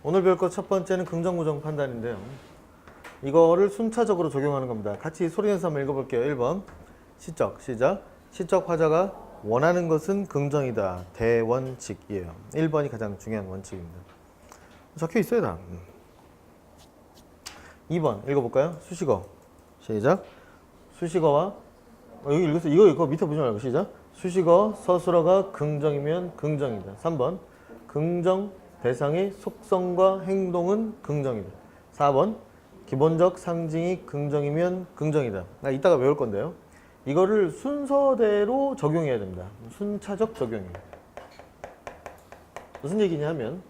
오늘 배울 것 첫 번째는 긍정부정 판단인데요. 이거를 순차적으로 적용하는 겁니다. 같이 소리 내서 한번 읽어볼게요. 1번 시적, 시작. 시적 화자가 원하는 것은 긍정이다. 대원칙이에요. 1번이 가장 중요한 원칙입니다. 적혀 있어요, 다. 2번 읽어볼까요? 수식어, 시작. 수식어와 여기 읽었어요. 이거 밑에 보지 말고 시작. 수식어, 서술어가 긍정이면 긍정이다. 3번 긍정 대상의 속성과 행동은 긍정이다. 4번 기본적 상징이 긍정이면 긍정이다. 이따가 외울 건데요. 이거를 순서대로 적용해야 됩니다. 순차적 적용이에요. 무슨 얘기냐 하면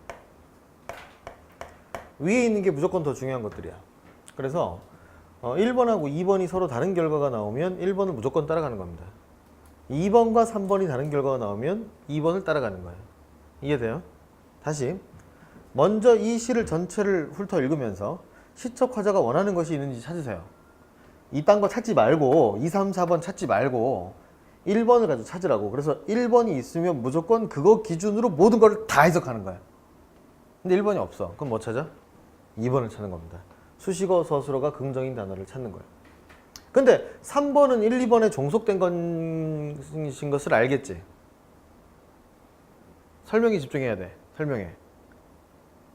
위에 있는 게 무조건 더 중요한 것들이야. 그래서 1번하고 2번이 서로 다른 결과가 나오면 1번을 무조건 따라가는 겁니다. 2번과 3번이 다른 결과가 나오면 2번을 따라가는 거예요. 이해돼요? 다시 먼저 이 시를 전체를 훑어 읽으면서 시적 화자가 원하는 것이 있는지 찾으세요. 이딴 거 찾지 말고 2, 3, 4번 찾지 말고 1번을 가지고 찾으라고. 그래서 1번이 있으면 무조건 그거 기준으로 모든 걸 다 해석하는 거야. 근데 1번이 없어. 그럼 뭐 찾아? 2번을 찾는 겁니다. 수식어, 서술어가 긍정인 단어를 찾는 거예요. 근데 3번은 1, 2번에 종속된 것인 것을 알겠지? 설명에 집중해야 돼. 설명에.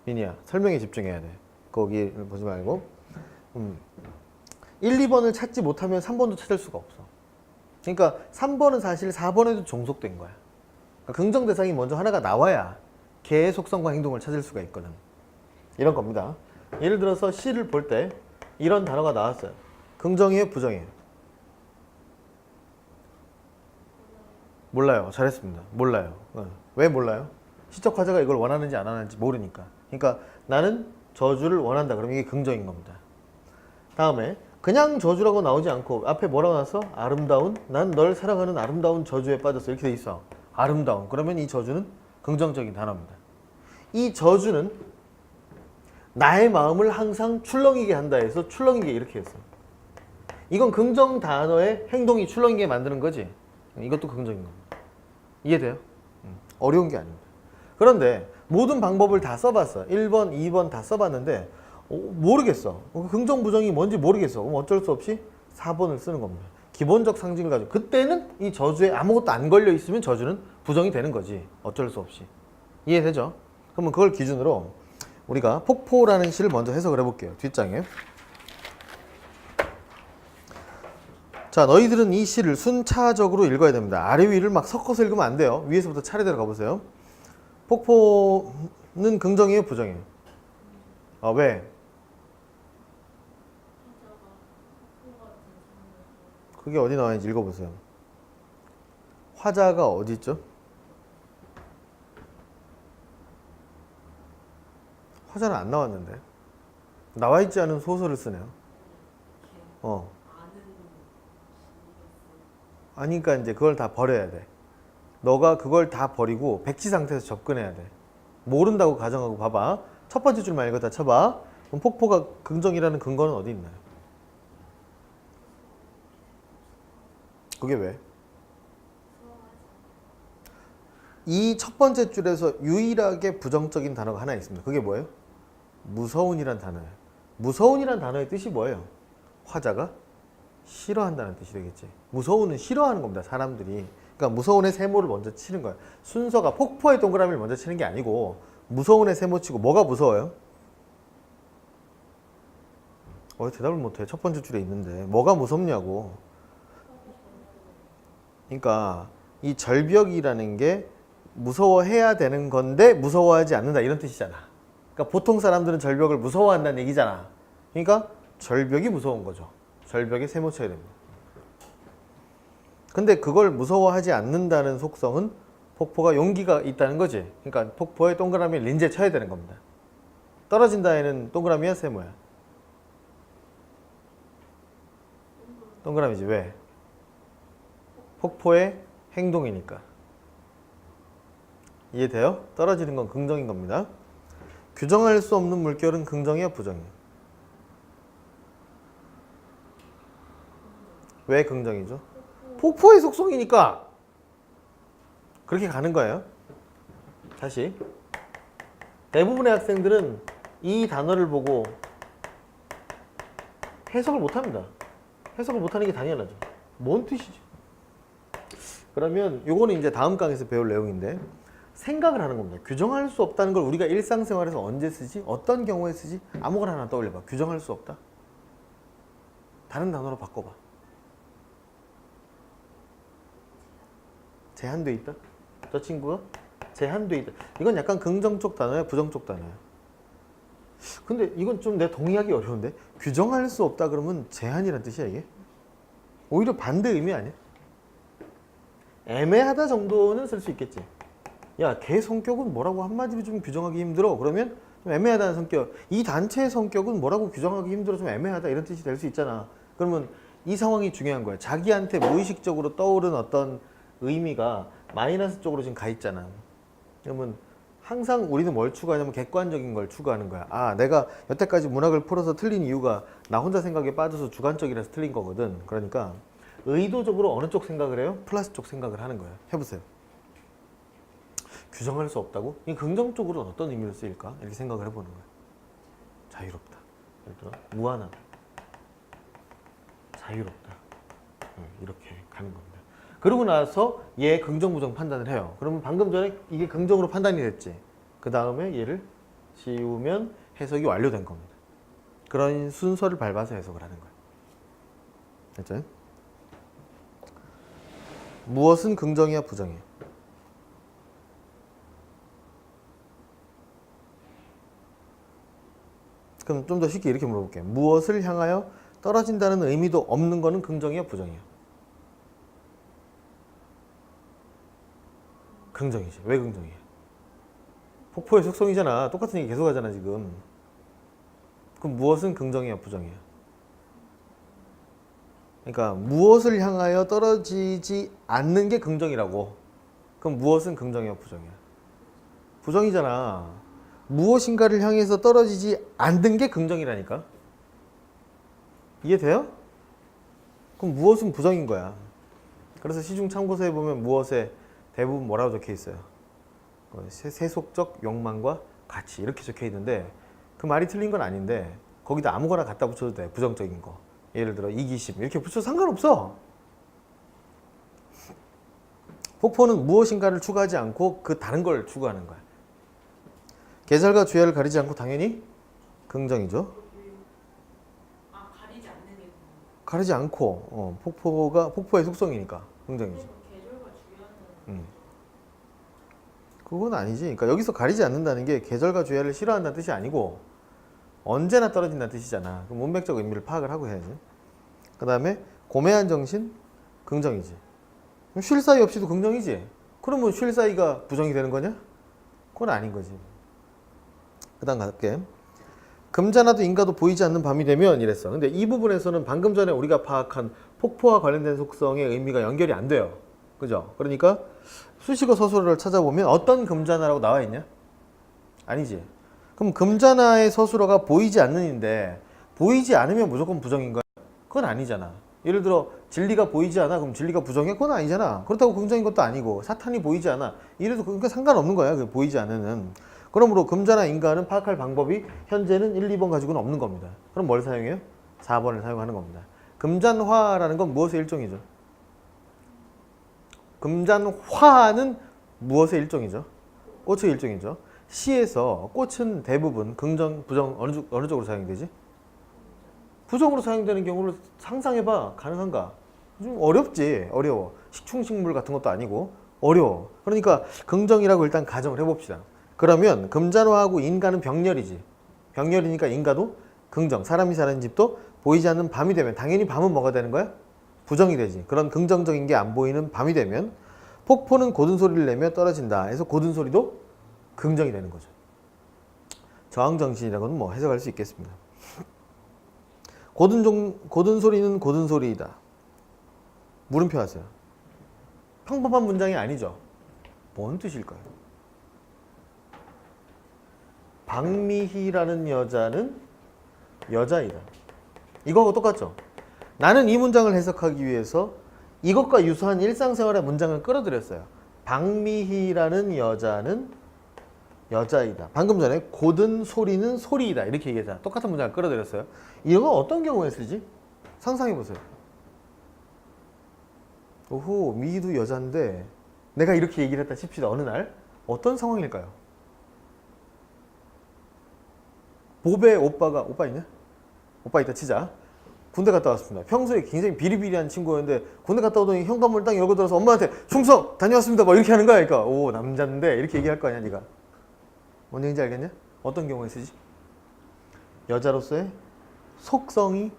민희야, 설명에 집중해야 돼. 거기 보지 말고. 1, 2번을 찾지 못하면 3번도 찾을 수가 없어. 그러니까 3번은 사실 4번에도 종속된 거야. 그러니까 긍정 대상이 먼저 하나가 나와야 걔의 속성과 행동을 찾을 수가 있거든. 이런 겁니다. 예를 들어서 시를 볼 때 이런 단어가 나왔어요. 긍정이에요? 부정이에요? 몰라요. 잘했습니다. 몰라요. 왜 몰라요? 시적 화자가 이걸 원하는지 안 원하는지 모르니까. 그러니까 나는 저주를 원한다. 그럼 이게 긍정인 겁니다. 다음에 그냥 저주라고 나오지 않고 앞에 뭐라고 나왔어? 아름다운, 난 널 사랑하는 아름다운 저주에 빠졌어. 이렇게 돼 있어. 아름다운. 그러면 이 저주는 긍정적인 단어입니다. 이 저주는 나의 마음을 항상 출렁이게 한다 해서 출렁이게 이렇게 했어. 이건 긍정 단어의 행동이 출렁이게 만드는 거지. 이것도 긍정인 겁니다. 이해돼요? 어려운 게 아닙니다. 그런데 모든 방법을 다 써봤어. 1번, 2번 다 써봤는데 모르겠어. 긍정, 부정이 뭔지 모르겠어. 그럼 어쩔 수 없이 4번을 쓰는 겁니다. 기본적 상징을 가지고 그때는 이 저주에 아무것도 안 걸려 있으면 저주는 부정이 되는 거지. 어쩔 수 없이. 이해되죠? 그러면 그걸 기준으로 우리가 폭포라는 시를 먼저 해석을 해볼게요. 뒷장에. 자, 너희들은 이 시를 순차적으로 읽어야 됩니다. 아래 위를 막 섞어서 읽으면 안 돼요. 위에서부터 차례대로 가보세요. 폭포는 긍정이에요? 부정이에요? 왜? 그게 어디 나와 있는지 읽어보세요. 화자가 어디 있죠? 화자는 안 나왔는데. 나와 있지 않은 소설을 쓰네요. 아니니까 이제 그걸 다 버려야 돼. 너가 그걸 다 버리고 백지 상태에서 접근해야 돼. 모른다고 가정하고 봐봐. 첫 번째 줄만 읽었다 쳐봐. 그럼 폭포가 긍정이라는 근거는 어디 있나요? 그게 왜? 이 첫 번째 줄에서 유일하게 부정적인 단어가 하나 있습니다. 그게 뭐예요? 무서운이란 단어예요. 무서운이란 단어의 뜻이 뭐예요? 화자가 싫어한다는 뜻이 되겠지. 무서운은 싫어하는 겁니다. 사람들이. 그러니까 무서운의 세모를 먼저 치는 거예요. 순서가 폭포의 동그라미를 먼저 치는 게 아니고 무서운의 세모 치고 뭐가 무서워요? 대답을 못해. 첫 번째 줄에 있는데 뭐가 무섭냐고. 그러니까 이 절벽이라는 게 무서워해야 되는 건데 무서워하지 않는다 이런 뜻이잖아. 그러니까 보통 사람들은 절벽을 무서워한다는 얘기잖아. 그러니까 절벽이 무서운 거죠. 절벽에 세모 쳐야 됩니다. 근데 그걸 무서워하지 않는다는 속성은 폭포가 용기가 있다는 거지. 그러니까 폭포에 동그라미에 린제 쳐야 되는 겁니다. 떨어진다에는 동그라미야 세모야? 동그라미지. 왜? 폭포의 행동이니까. 이해돼요? 떨어지는 건 긍정인 겁니다. 규정할 수 없는 물결은 긍정이야 부정이야? 왜 긍정이죠? 폭포의 속성이니까 그렇게 가는 거예요. 다시 대부분의 학생들은 이 단어를 보고 해석을 못합니다. 해석을 못하는 게 당연하죠. 뭔 뜻이지? 그러면 요거는 이제 다음 강에서 배울 내용인데 생각을 하는 겁니다. 규정할 수 없다는 걸 우리가 일상생활에서 언제 쓰지? 어떤 경우에 쓰지? 아무거나 하나 떠올려봐. 규정할 수 없다? 다른 단어로 바꿔봐. 제한돼 있다? 저 친구가 제한돼 있다. 이건 약간 긍정적 단어야, 부정적 단어야. 근데 이건 좀 내가 동의하기 어려운데 규정할 수 없다 그러면 제한이란 뜻이야 이게? 오히려 반대 의미 아니야? 애매하다 정도는 쓸 수 있겠지. 야, 걔 성격은 뭐라고 한마디로 좀 규정하기 힘들어. 그러면 좀 애매하다는 성격. 이 단체의 성격은 뭐라고 규정하기 힘들어. 좀 애매하다. 이런 뜻이 될 수 있잖아. 그러면 이 상황이 중요한 거야. 자기한테 무의식적으로 떠오른 어떤 의미가 마이너스 쪽으로 지금 가 있잖아. 그러면 항상 우리는 뭘 추구하냐면 객관적인 걸 추구하는 거야. 아, 내가 여태까지 문학을 풀어서 틀린 이유가 나 혼자 생각에 빠져서 주관적이라서 틀린 거거든. 그러니까 의도적으로 어느 쪽 생각을 해요? 플러스 쪽 생각을 하는 거예요. 해보세요. 규정할 수 없다고? 이 긍정적으로는 어떤 의미로 쓰일까? 이렇게 생각을 해보는 거예요. 자유롭다. 예를 들어 무한하다. 자유롭다. 이렇게 가는 겁니다. 그러고 나서 얘 긍정 부정 판단을 해요. 그러면 방금 전에 이게 긍정으로 판단이 됐지. 그 다음에 얘를 지우면 해석이 완료된 겁니다. 그런 순서를 밟아서 해석을 하는 거예요. 됐죠? 무엇은 긍정이야 부정이야? 그럼 좀 더 쉽게 이렇게 물어볼게요. 무엇을 향하여 떨어진다는 의미도 없는 거는 긍정이야 부정이야? 긍정이지. 왜 긍정이야? 폭포의 속성이잖아. 똑같은 얘기 계속 하잖아 지금. 그럼 무엇은 긍정이야 부정이야? 그러니까 무엇을 향하여 떨어지지 않는 게 긍정이라고. 그럼 무엇은 긍정이야 부정이야? 부정이잖아. 무엇인가를 향해서 떨어지지 않는 게 긍정이라니까. 이해돼요? 그럼 무엇은 부정인 거야. 그래서 시중 참고서에 보면 무엇에 대부분 뭐라고 적혀 있어요? 세속적 욕망과 가치 이렇게 적혀 있는데 그 말이 틀린 건 아닌데 거기다 아무거나 갖다 붙여도 돼. 부정적인 거. 예를 들어 이기심 이렇게 붙여도 상관없어. 폭포는 무엇인가를 추구하지 않고 그 다른 걸 추구하는 거야. 계절과 주야를 가리지 않고 당연히 긍정이죠. 아, 가리지 않는 게 가리지 않고 폭포의 속성이니까 긍정이지. 계절과 주야는 그건 아니지. 그러니까 여기서 가리지 않는다는 게 계절과 주야를 싫어한다는 뜻이 아니고 언제나 떨어진다는 뜻이잖아. 그럼 문맥적 의미를 파악을 하고 해야지. 그 다음에 고매한 정신 긍정이지. 그럼 쉴 사이 없이도 긍정이지. 그러면 쉴 사이가 부정이 되는 거냐? 그건 아닌 거지. 그 다음 갈게. 금자나도 인가도 보이지 않는 밤이 되면 이랬어. 근데 이 부분에서는 방금 전에 우리가 파악한 폭포와 관련된 속성의 의미가 연결이 안 돼요. 그죠? 그러니까 수식어 서술어를 찾아보면 어떤 금자나라고 나와 있냐? 아니지. 그럼 금자나의 서술어가 보이지 않는인데 보이지 않으면 무조건 부정인 거야? 그건 아니잖아. 예를 들어 진리가 보이지 않아? 그럼 진리가 부정해? 그건 아니잖아. 그렇다고 긍정인 것도 아니고 사탄이 보이지 않아? 이래도 그러니까 상관없는 거야. 그 보이지 않으는. 그러므로 금자나 인가는 파악할 방법이 현재는 1, 2번 가지고는 없는 겁니다. 그럼 뭘 사용해요? 4번을 사용하는 겁니다. 금잔화라는 건 무엇의 일종이죠? 금잔화는 무엇의 일종이죠? 꽃의 일종이죠. 시에서 꽃은 대부분 긍정, 부정 어느 쪽으로 사용되지? 부정으로 사용되는 경우를 상상해봐. 가능한가? 좀 어렵지. 어려워. 식충식물 같은 것도 아니고 어려워. 그러니까 긍정이라고 일단 가정을 해봅시다. 그러면 금잔화하고 인가는 병렬이지. 병렬이니까 인가도 긍정. 사람이 사는 집도 보이지 않는 밤이 되면 당연히 밤은 뭐가 되는 거야? 부정이 되지. 그런 긍정적인 게 안 보이는 밤이 되면 폭포는 고든 소리를 내며 떨어진다. 해서 고든 소리도 긍정이 되는 거죠. 저항정신이라고는 뭐 해석할 수 있겠습니다. 고든 소리는 고든 소리이다. 물음표 하세요. 평범한 문장이 아니죠. 뭔 뜻일까요? 박미희라는 여자는 여자이다. 이거하고 똑같죠? 나는 이 문장을 해석하기 위해서 이것과 유사한 일상생활의 문장을 끌어들였어요. 박미희라는 여자는 여자이다. 방금 전에 고든 소리는 소리이다. 이렇게 얘기했잖아. 똑같은 문장을 끌어들였어요. 이런 건 어떤 경우에 쓰지? 상상해 보세요. 오호, 미희도 여잔데 내가 이렇게 얘기를 했다 칩시다. 어느 날 어떤 상황일까요? 보배 오빠가 오빠 있냐? 오빠 있다 치자. 군대 갔다 왔습니다. 평소에 굉장히 비리비리한 친구였는데 군대 갔다 오더니 현관문을 딱 열고 들어서 엄마한테 충성 다녀왔습니다. 막 이렇게 하는 거야. 그러니까 오 남잔데 이렇게 얘기할 거 아니야 네가. 뭔 얘기인지 알겠냐? 어떤 경우에 쓰지? 여자로서의 속성이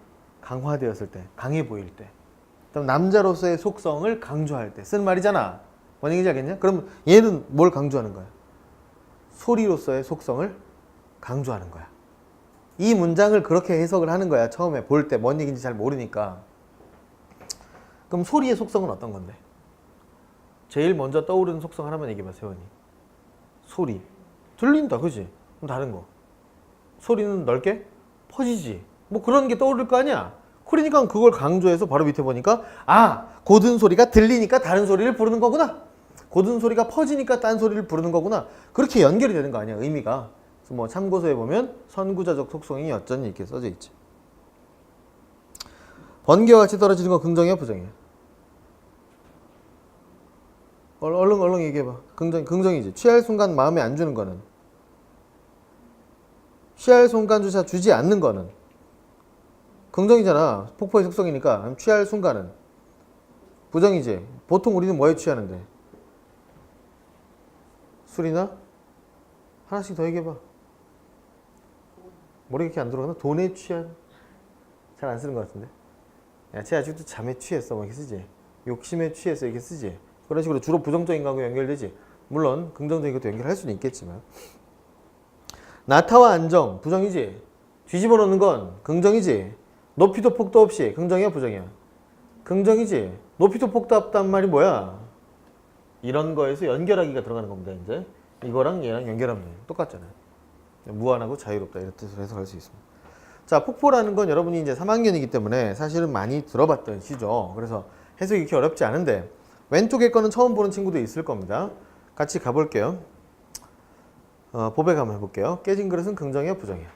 강화되었을 때, 강해 보일 때. 그럼 남자로서의 속성을 강조할 때 쓰는 말이잖아. 뭔 얘기인지 알겠냐? 그럼 얘는 뭘 강조하는 거야? 소리로서의 속성을 강조하는 거야. 이 문장을 그렇게 해석을 하는 거야. 처음에 볼 때 뭔 얘기인지 잘 모르니까. 그럼 소리의 속성은 어떤 건데? 제일 먼저 떠오르는 속성 하나만 얘기해봐, 세원이. 소리. 들린다, 그지? 그럼 다른 거. 소리는 넓게 퍼지지. 뭐 그런 게 떠오를 거 아니야? 그러니까 그걸 강조해서 바로 밑에 보니까 아, 고든 소리가 들리니까 다른 소리를 부르는 거구나. 고든 소리가 퍼지니까 딴 소리를 부르는 거구나. 그렇게 연결이 되는 거 아니야, 의미가. 그래서 뭐 참고서에 보면 선구자적 속성이 여전히 이렇게 써져 있지. 번개와 같이 떨어지는 건 긍정이야, 부정이야? 얼른 얘기해봐. 긍정이지. 취할 순간 마음에 안 주는 거는? 취할 순간조차 주지 않는 거는? 긍정이잖아. 폭포의 속성이니까. 취할 순간은? 부정이지. 보통 우리는 뭐에 취하는데? 술이나? 하나씩 더 얘기해봐. 머리 이렇게 안 들어가나? 돈에 취한? 잘 안 쓰는 것 같은데? 야, 쟤 아직도 잠에 취했어. 뭐 이렇게 쓰지. 욕심에 취했어. 이렇게 쓰지. 그런 식으로 주로 부정적인 거하고 연결되지. 물론 긍정적인 것도 연결할 수는 있겠지만. 나타와 안정, 부정이지. 뒤집어 놓는 건 긍정이지. 높이도 폭도 없이 긍정이야, 부정이야? 긍정이지. 높이도 폭도 없단 말이 뭐야? 이런 거에서 연결하기가 들어가는 겁니다. 이제 이거랑 얘랑 연결하면 돼요. 똑같잖아요. 무한하고 자유롭다 이런 뜻으로 해석할 수 있습니다. 자, 폭포라는 건 여러분이 이제 3학년이기 때문에 사실은 많이 들어봤던 시죠. 그래서 해석이 이렇게 어렵지 않은데 왼쪽에 거는 처음 보는 친구도 있을 겁니다. 같이 가볼게요. 보백 한번 해볼게요. 깨진 그릇은 긍정이야, 부정이야?